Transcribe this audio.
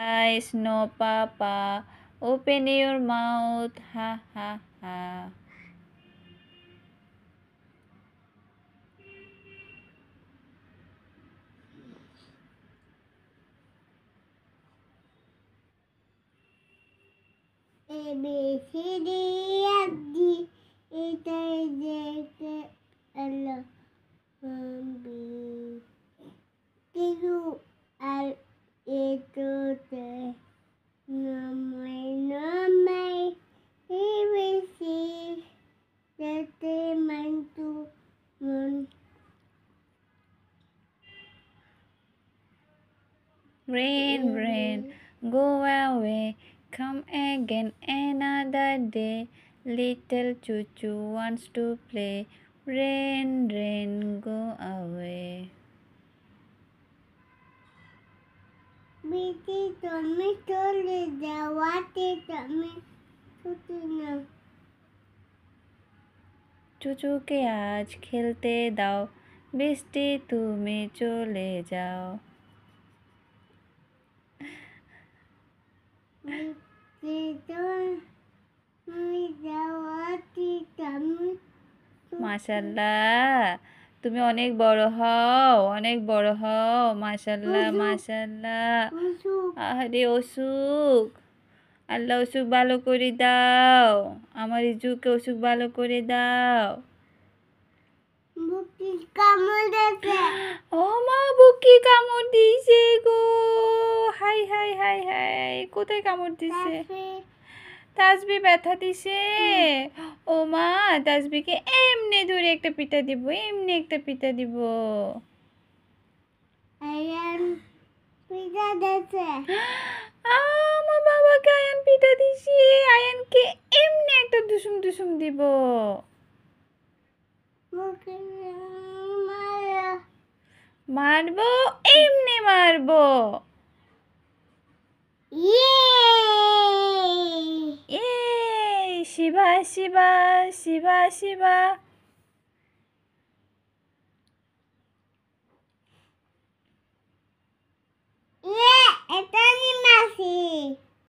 eyes, no papa. Open your mouth, ha ha ha. A B C D F G H I J K L M B Q R A to Z Number A B C Z man to moon. Rain, rain, go away, come again another day. Little choo-choo wants to play. Rain, rain, go away. বিটি তুমি চলে যাওয়াতে তুমি ছুটি না চুচুকে আজ খেলতে দাও, বৃষ্টি তুমি চলে যাও। বিটি তুমি যাওয়াতে তুমি মাশাল্লাহ, তুমি অনেক বড় হও, অনেক বড় হও। মাশাল্লাহ মাশাল্লাহ। আরে অসুখ, আল্লাহ অসুখ ভালো করে দাও, আমার ইজুকে অসুখ ভালো করে দাও। বুকি কামড় দিয়েছে ও মা, বুকি কামড় দিয়েছে গো। হাই হাই হাই হাই, কোথায় কামড় দিছে? তাসবি ব্যথা দিছে। ও মা, তাসবিকে এমনি ধরে একটা পিটা দিব, এমনি একটা পিটা দিব। আয়ান পিজা দিয়েছে আমার বাবাকে আয়ান পিটা দিছি, আয়ানকে এমনি একটা দুসুম দুসুম দিব। বুকি মারা মারবো, এমনি মারবো। ইয়ে এ শিবা শিবা শিবা শিবা।